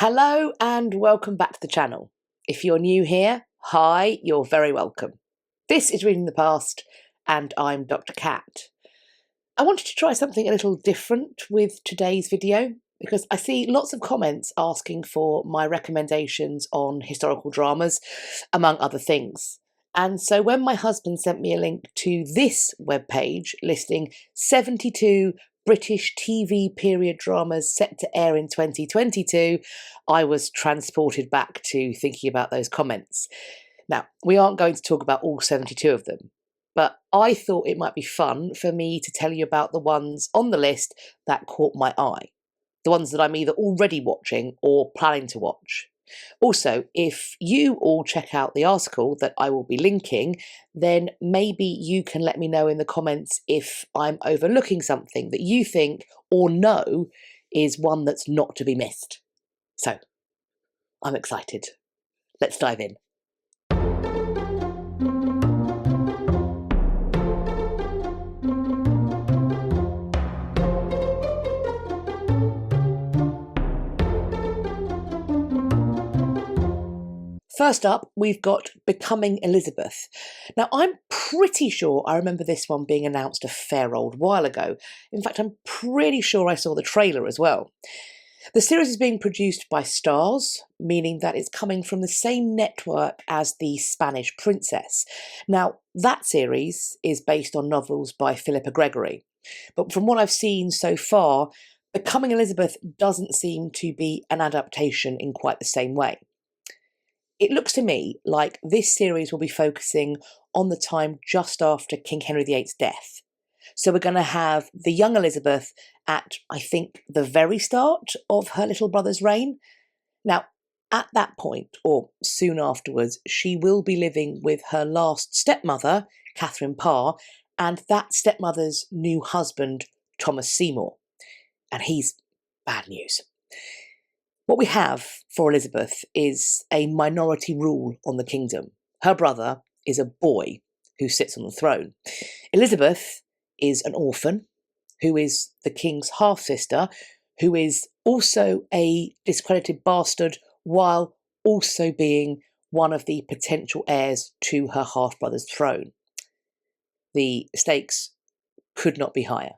Hello and welcome back to the channel. If you're new here, hi, you're very welcome. This is Reading the Past and I'm Dr. Cat. I wanted to try something a little different with today's video because I see lots of comments asking for my recommendations on historical dramas, among other things. And so when my husband sent me a link to this webpage listing 72 British TV period dramas set to air in 2022, I was transported back to thinking about those comments. Now, we aren't going to talk about all 72 of them, but I thought it might be fun for me to tell you about the ones on the list that caught my eye, the ones that I'm either already watching or planning to watch. Also, if you all check out the article that I will be linking, then maybe you can let me know in the comments if I'm overlooking something that you think or know is one that's not to be missed. So, I'm excited. Let's dive in. First up, we've got Becoming Elizabeth. Now, I'm pretty sure I remember this one being announced a fair old while ago. In fact, I'm pretty sure I saw the trailer as well. The series is being produced by Stars, meaning that it's coming from the same network as The Spanish Princess. Now, that series is based on novels by Philippa Gregory, but from what I've seen so far, Becoming Elizabeth doesn't seem to be an adaptation in quite the same way. It looks to me like this series will be focusing on the time just after King Henry VIII's death. So we're going to have the young Elizabeth at, I think, the very start of her little brother's reign. Now, at that point, or soon afterwards, she will be living with her last stepmother, Catherine Parr, and that stepmother's new husband, Thomas Seymour. And he's bad news. What we have for Elizabeth is a minority rule on the kingdom. Her brother is a boy who sits on the throne. Elizabeth is an orphan who is the king's half-sister, who is also a discredited bastard while also being one of the potential heirs to her half-brother's throne. The stakes could not be higher.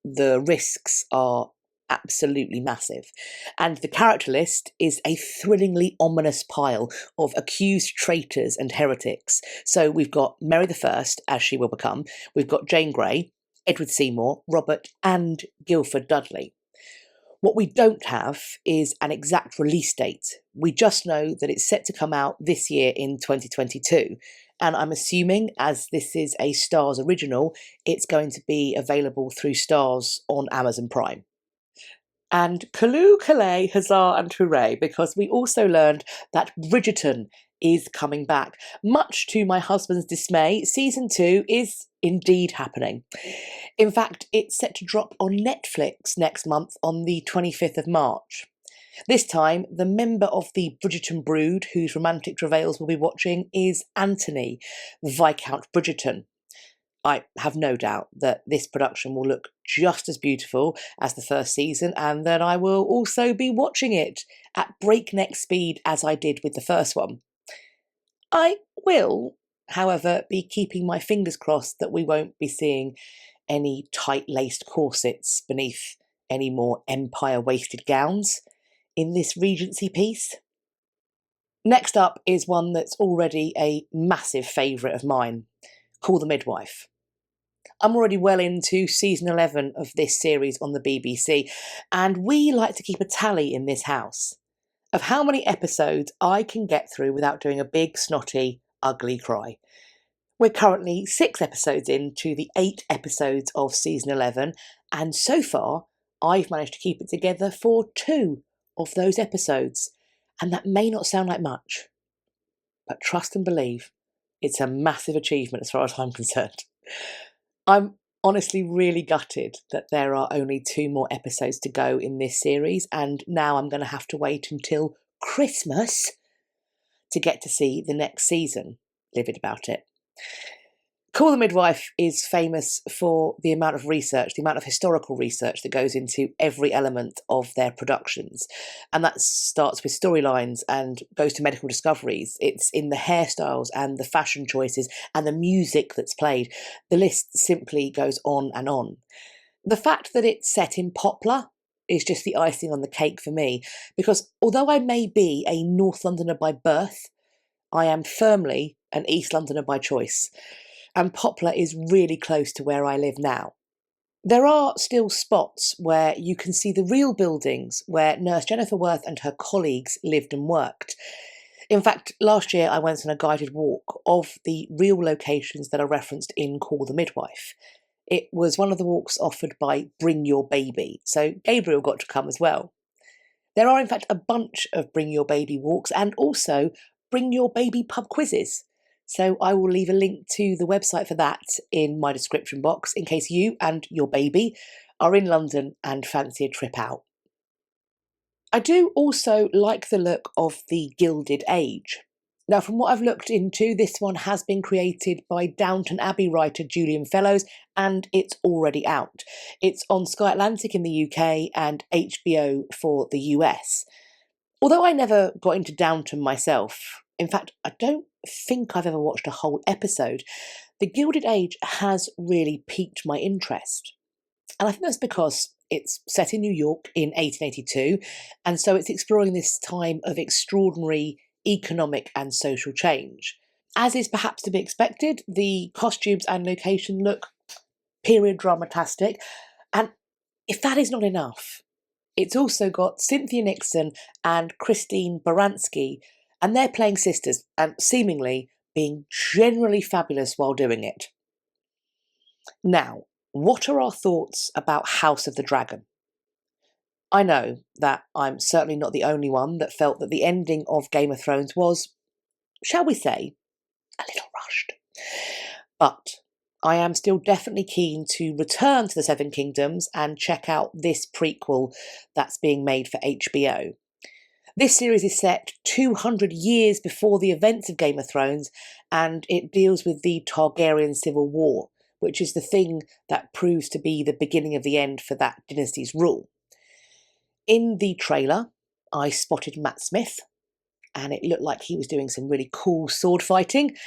The risks are absolutely massive. And the character list is a thrillingly ominous pile of accused traitors and heretics. So we've got Mary I, as she will become, we've got Jane Grey, Edward Seymour, Robert and Guilford Dudley. What we don't have is an exact release date. We just know that it's set to come out this year in 2022. And I'm assuming, as this is a Stars original, it's going to be available through Stars on Amazon Prime. And Callooh, Calais, huzzah and hooray, because we also learned that Bridgerton is coming back. Much to my husband's dismay, season 2 is indeed happening. In fact, it's set to drop on Netflix next month on the 25th of March. This time, the member of the Bridgerton brood whose romantic travails we'll be watching is Anthony, Viscount Bridgerton. I have no doubt that this production will look just as beautiful as the first season and that I will also be watching it at breakneck speed as I did with the first one. I will, however, be keeping my fingers crossed that we won't be seeing any tight-laced corsets beneath any more empire-waisted gowns in this Regency piece. Next up is one that's already a massive favourite of mine, Call the Midwife. I'm already well into season 11 of this series on the BBC, and we like to keep a tally in this house of how many episodes I can get through without doing a big, snotty, ugly cry. We're currently 6 episodes into the 8 episodes of season 11, and so far I've managed to keep it together for 2 of those episodes, and that may not sound like much, but trust and believe, it's a massive achievement as far as I'm concerned. I'm honestly really gutted that there are only 2 more episodes to go in this series, and now I'm going to have to wait until Christmas to get to see the next season. Livid about it. Call the Midwife is famous for the amount of research, the amount of historical research that goes into every element of their productions. And that starts with storylines and goes to medical discoveries. It's in the hairstyles and the fashion choices and the music that's played. The list simply goes on and on. The fact that it's set in Poplar is just the icing on the cake for me, because although I may be a North Londoner by birth, I am firmly an East Londoner by choice, and Poplar is really close to where I live now. There are still spots where you can see the real buildings where nurse Jennifer Worth and her colleagues lived and worked. In fact, last year I went on a guided walk of the real locations that are referenced in Call the Midwife. It was one of the walks offered by Bring Your Baby, so Gabriel got to come as well. There are in fact a bunch of Bring Your Baby walks and also Bring Your Baby pub quizzes. So I will leave a link to the website for that in my description box in case you and your baby are in London and fancy a trip out. I do also like the look of the Gilded Age. Now, from what I've looked into, this one has been created by Downton Abbey writer Julian Fellows, and it's already out. It's on Sky Atlantic in the UK and HBO for the US. Although I never got into Downton myself, in fact, I don't think I've ever watched a whole episode, the Gilded Age has really piqued my interest. And I think that's because it's set in New York in 1882, and so it's exploring this time of extraordinary economic and social change. As is perhaps to be expected, the costumes and location look period dramatastic, and if that is not enough, it's also got Cynthia Nixon and Christine Baranski, and they're playing sisters and seemingly being generally fabulous while doing it. Now, what are our thoughts about House of the Dragon? I know that I'm certainly not the only one that felt that the ending of Game of Thrones was, shall we say, a little rushed. But I am still definitely keen to return to the Seven Kingdoms and check out this prequel that's being made for HBO. This series is set 200 years before the events of Game of Thrones, and it deals with the Targaryen Civil War, which is the thing that proves to be the beginning of the end for that dynasty's rule. In the trailer, I spotted Matt Smith, and it looked like he was doing some really cool sword fighting.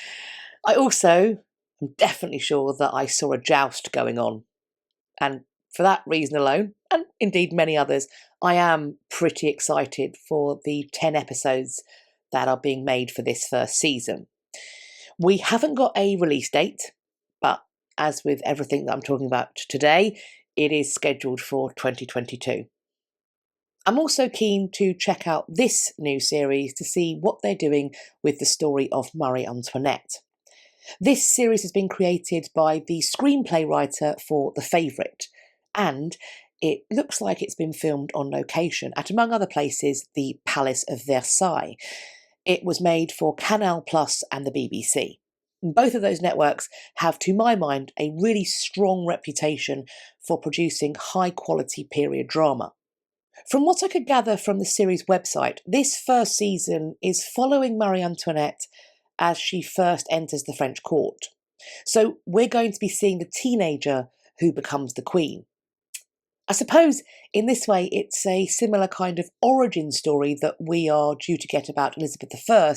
I also am definitely sure that I saw a joust going on. And for that reason alone, and indeed many others, I am pretty excited for the 10 episodes that are being made for this first season. We haven't got a release date, but as with everything that I'm talking about today, it is scheduled for 2022. I'm also keen to check out this new series to see what they're doing with the story of Marie Antoinette. This series has been created by the screenplay writer for The Favourite, and it looks like it's been filmed on location at, among other places, the Palace of Versailles. It was made for Canal Plus and the BBC. Both of those networks have, to my mind, a really strong reputation for producing high-quality period drama. From what I could gather from the series website, this first season is following Marie Antoinette as she first enters the French court. So we're going to be seeing the teenager who becomes the queen. I suppose in this way it's a similar kind of origin story that we are due to get about Elizabeth I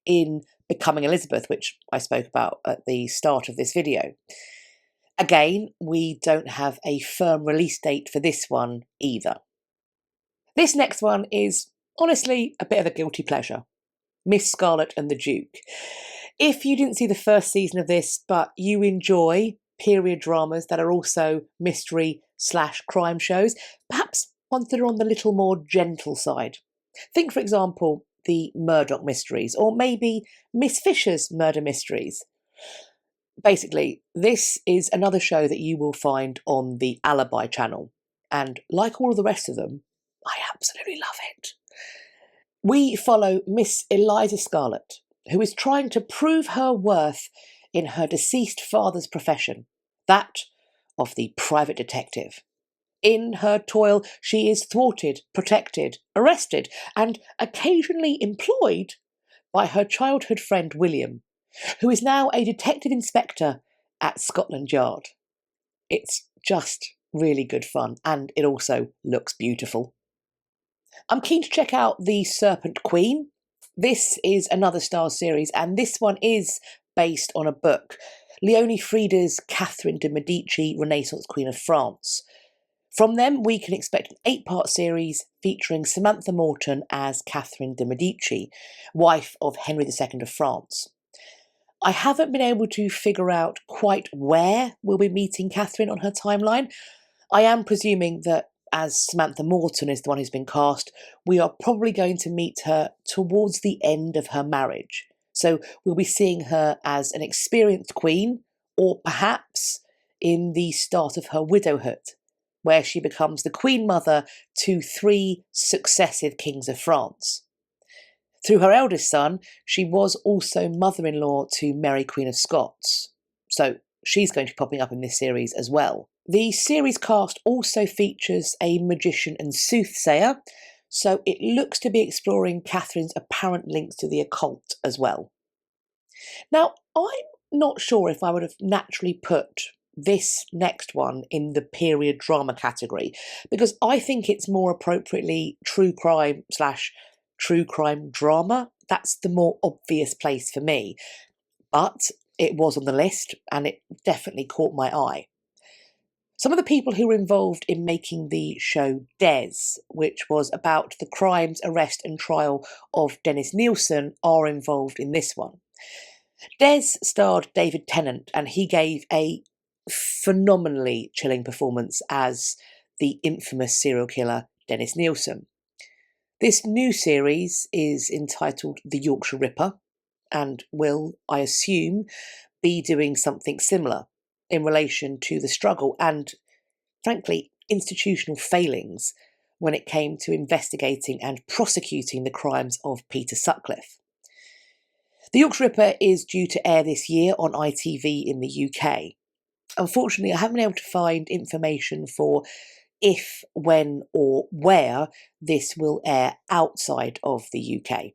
in Becoming Elizabeth, which I spoke about at the start of this video. Again, we don't have a firm release date for this one either. This next one is honestly a bit of a guilty pleasure. Miss Scarlet and the Duke. If you didn't see the first season of this, but you enjoy period dramas that are also mystery/crime shows, perhaps ones that are on the little more gentle side. Think, for example, the Murdoch Mysteries, or maybe Miss Fisher's Murder Mysteries. Basically, this is another show that you will find on the Alibi channel, and like all of the rest of them, I absolutely love it. We follow Miss Eliza Scarlett, who is trying to prove her worth in her deceased father's profession, that of the private detective. In her toil, she is thwarted, protected, arrested, and occasionally employed by her childhood friend William, who is now a detective inspector at Scotland Yard. It's just really good fun, and it also looks beautiful. I'm keen to check out The Serpent Queen. This is another Starz series, and this one is based on a book, Leone Frida's Catherine de' Medici, Renaissance Queen of France. From them, we can expect an 8-part series featuring Samantha Morton as Catherine de' Medici, wife of Henry II of France. I haven't been able to figure out quite where we'll be meeting Catherine on her timeline. I am presuming that as Samantha Morton is the one who's been cast, we are probably going to meet her towards the end of her marriage. So we'll be seeing her as an experienced queen, or perhaps in the start of her widowhood, where she becomes the queen mother to 3 successive kings of France. Through her eldest son, she was also mother-in-law to Mary, Queen of Scots. So she's going to be popping up in this series as well. The series cast also features a magician and soothsayer, so it looks to be exploring Catherine's apparent links to the occult as well. Now, I'm not sure if I would have naturally put this next one in the period drama category, because I think it's more appropriately true crime / true crime drama. That's the more obvious place for me. But it was on the list, and it definitely caught my eye. Some of the people who were involved in making the show Des, which was about the crimes, arrest and trial of Dennis Nielsen, are involved in this one. Des starred David Tennant, and he gave a phenomenally chilling performance as the infamous serial killer Dennis Nielsen. This new series is entitled The Yorkshire Ripper, and will, I assume, be doing something similar in relation to the struggle and, frankly, institutional failings when it came to investigating and prosecuting the crimes of Peter Sutcliffe. The Yorkshire Ripper is due to air this year on ITV in the UK. Unfortunately, I haven't been able to find information for if, when, or where this will air outside of the UK.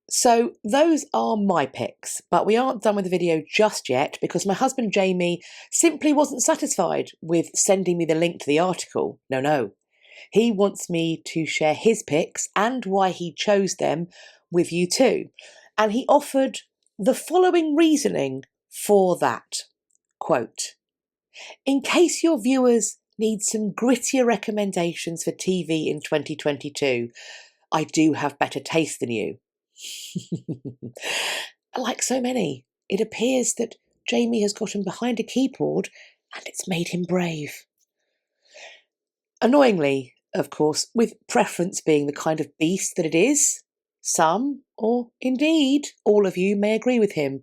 So those are my picks, but we aren't done with the video just yet because my husband Jamie simply wasn't satisfied with sending me the link to the article. No. He wants me to share his picks and why he chose them with you too. And he offered the following reasoning for that. Quote, in case your viewers need some grittier recommendations for TV in 2022, I do have better taste than you. Like so many, it appears that Jamie has gotten behind a keyboard and it's made him brave. Annoyingly, of course, with preference being the kind of beast that it is, some, or indeed all of you, may agree with him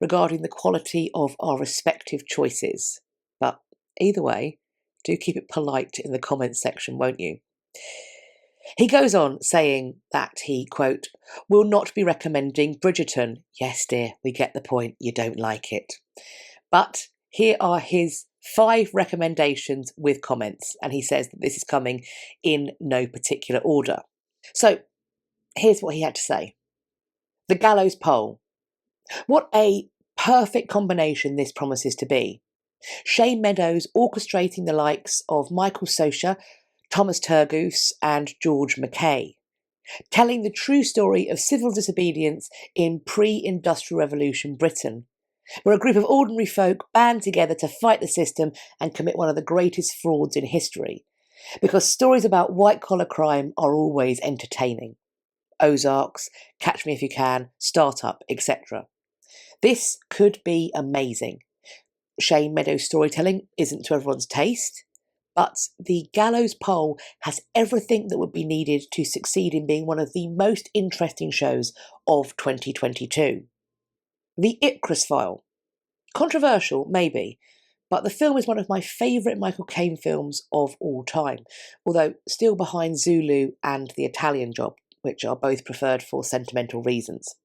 regarding the quality of our respective choices. But either way, do keep it polite in the comments section, won't you? He goes on saying that he, quote, will not be recommending Bridgerton. Yes, dear, we get the point. You don't like it. But here are his 5 recommendations with comments, and he says that this is coming in no particular order. So here's what he had to say. The gallows pole. What a perfect combination this promises to be. Shane Meadows orchestrating the likes of Michael Socha, Thomas Turgoose and George Mackay, telling the true story of civil disobedience in pre-industrial revolution Britain, where a group of ordinary folk band together to fight the system and commit one of the greatest frauds in history, because stories about white-collar crime are always entertaining. Ozarks, Catch Me If You Can, Startup, etc. This could be amazing. Shane Meadows' storytelling isn't to everyone's taste, but the gallows pole has everything that would be needed to succeed in being one of the most interesting shows of 2022. The Ipcress File. Controversial, maybe, but the film is one of my favourite Michael Caine films of all time, although still behind Zulu and The Italian Job, which are both preferred for sentimental reasons.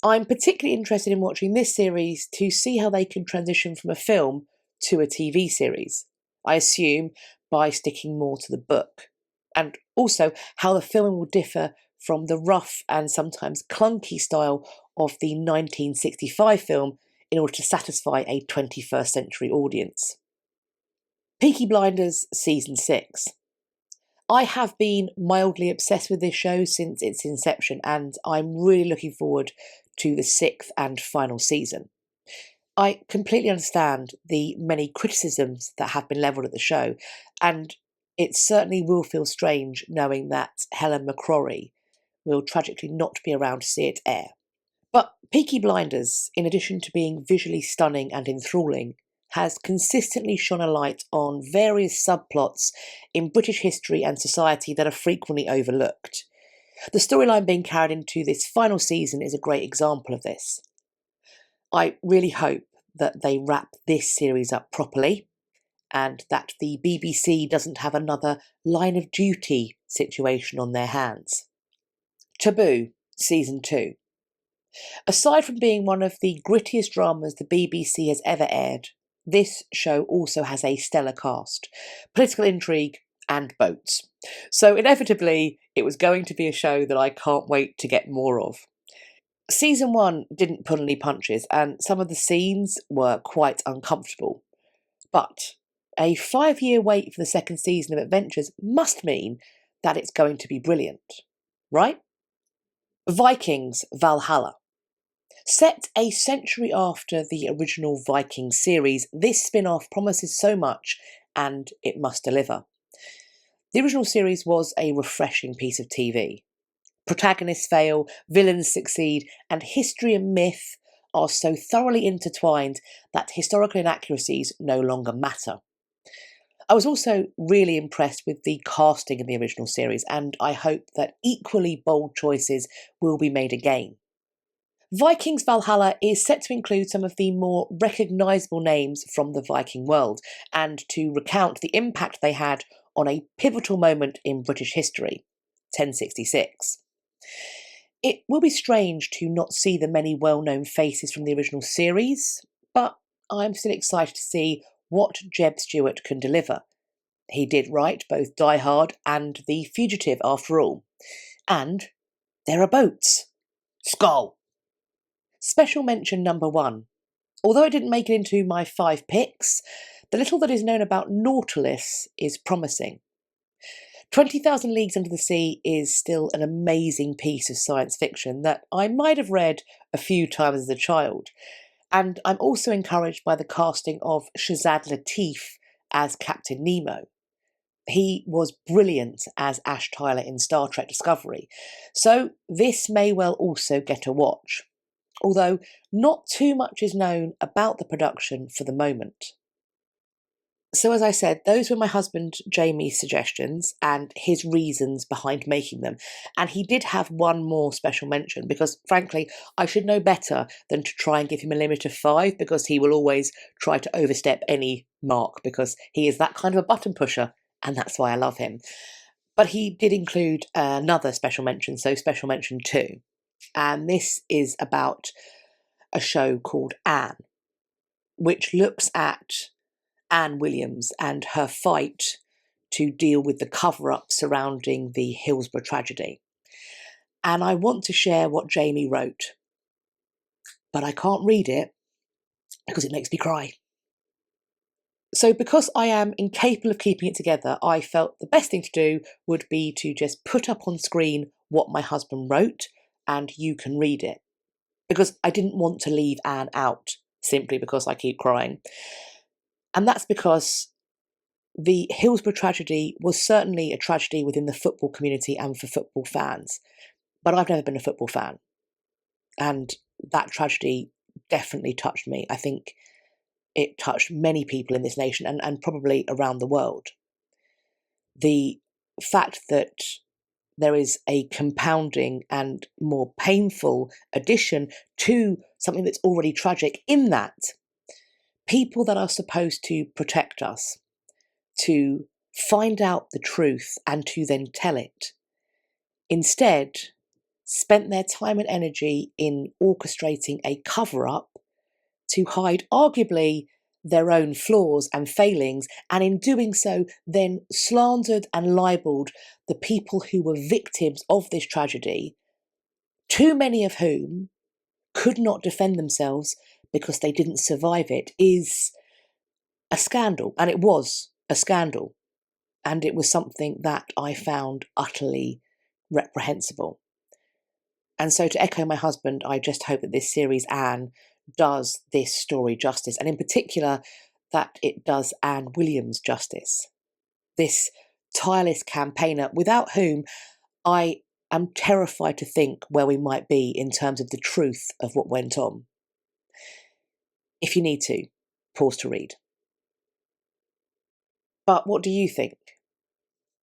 I'm particularly interested in watching this series to see how they can transition from a film to a TV series. I assume by sticking more to the book, and also how the film will differ from the rough and sometimes clunky style of the 1965 film in order to satisfy a 21st century audience. Peaky Blinders Season 6. I have been mildly obsessed with this show since its inception, and I'm really looking forward to the 6th and final season. I completely understand the many criticisms that have been levelled at the show, and it certainly will feel strange knowing that Helen McCrory will tragically not be around to see it air. But Peaky Blinders, in addition to being visually stunning and enthralling, has consistently shone a light on various subplots in British history and society that are frequently overlooked. The storyline being carried into this final season is a great example of this. I really hope that they wrap this series up properly and that the BBC doesn't have another Line of Duty situation on their hands. Taboo, Season 2. Aside from being one of the grittiest dramas the BBC has ever aired, this show also has a stellar cast, political intrigue, and boats. So inevitably, it was going to be a show that I can't wait to get more of. Season 1 didn't pull any punches, and some of the scenes were quite uncomfortable. But a 5-year wait for the second season of Adventures must mean that it's going to be brilliant, right? Vikings Valhalla. Set a century after the original Viking series, this spin-off promises so much, and it must deliver. The original series was a refreshing piece of TV. Protagonists fail, villains succeed, and history and myth are so thoroughly intertwined that historical inaccuracies no longer matter. I was also really impressed with the casting in the original series, and I hope that equally bold choices will be made again. Vikings Valhalla is set to include some of the more recognisable names from the Viking world, and to recount the impact they had on a pivotal moment in British history, 1066. It will be strange to not see the many well-known faces from the original series, but I'm still excited to see what Jeb Stewart can deliver. He did write both Die Hard and The Fugitive after all. And there are boats. Skull! Special mention number 1. Although it didn't make it into my 5 picks, the little that is known about Nautilus is promising. 20,000 Leagues Under the Sea is still an amazing piece of science fiction that I might have read a few times as a child. And I'm also encouraged by the casting of Shazad Latif as Captain Nemo. He was brilliant as Ash Tyler in Star Trek Discovery, so this may well also get a watch. Although not too much is known about the production for the moment. So as I said, those were my husband Jamie's suggestions and his reasons behind making them. And he did have one more special mention because, frankly, I should know better than to try and give him a limit of 5 because he will always try to overstep any mark because he is that kind of a button pusher and that's why I love him. But he did include another special mention, so special mention 2. And this is about a show called Anne, which looks at Anne Williams and her fight to deal with the cover-up surrounding the Hillsborough tragedy. And I want to share what Jamie wrote, but I can't read it because it makes me cry. So because I am incapable of keeping it together, I felt the best thing to do would be to just put up on screen what my husband wrote and you can read it. Because I didn't want to leave Anne out simply because I keep crying. And that's because the Hillsborough tragedy was certainly a tragedy within the football community and for football fans. But I've never been a football fan. And that tragedy definitely touched me. I think it touched many people in this nation and probably around the world. The fact that there is a compounding and more painful addition to something that's already tragic in that people that are supposed to protect us, to find out the truth and to then tell it, instead spent their time and energy in orchestrating a cover-up to hide arguably their own flaws and failings, and in doing so then slandered and libelled the people who were victims of this tragedy, too many of whom could not defend themselves because they didn't survive it is a scandal. And it was a scandal. And it was something that I found utterly reprehensible. And so, to echo my husband, I just hope that this series, Anne, does this story justice. And in particular, that it does Anne Williams justice. This tireless campaigner without whom I am terrified to think where we might be in terms of the truth of what went on. If you need to, pause to read. But what do you think?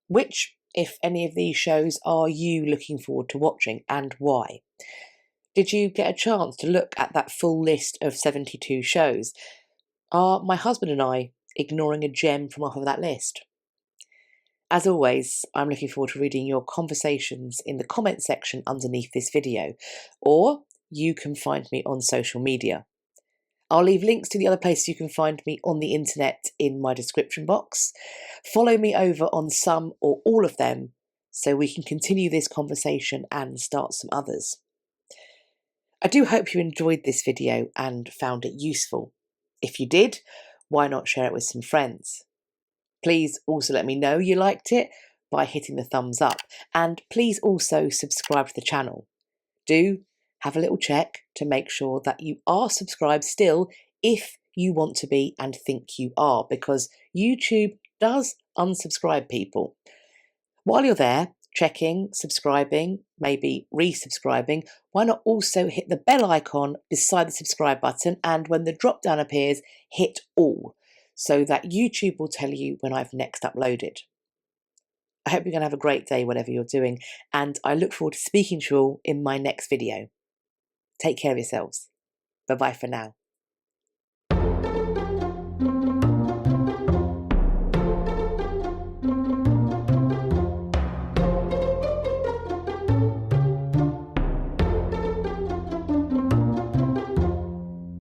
Which, if any of these shows, are you looking forward to watching, and why? Did you get a chance to look at that full list of 72 shows? Are my husband and I ignoring a gem from off of that list? As always, I'm looking forward to reading your conversations in the comment section underneath this video, or you can find me on social media. I'll leave links to the other places you can find me on the internet in my description box. Follow me over on some or all of them so we can continue this conversation and start some others. I do hope you enjoyed this video and found it useful. If you did, why not share it with some friends? Please also let me know you liked it by hitting the thumbs up, and please also subscribe to the channel. Do have a little check to make sure that you are subscribed still if you want to be and think you are, because YouTube does unsubscribe people. While you're there, checking, subscribing, maybe resubscribing, why not also hit the bell icon beside the subscribe button, and when the drop down appears, hit all, so that YouTube will tell you when I've next uploaded. I hope you're going to have a great day, whatever you're doing, and I look forward to speaking to you all in my next video. Take care of yourselves. Bye-bye for now.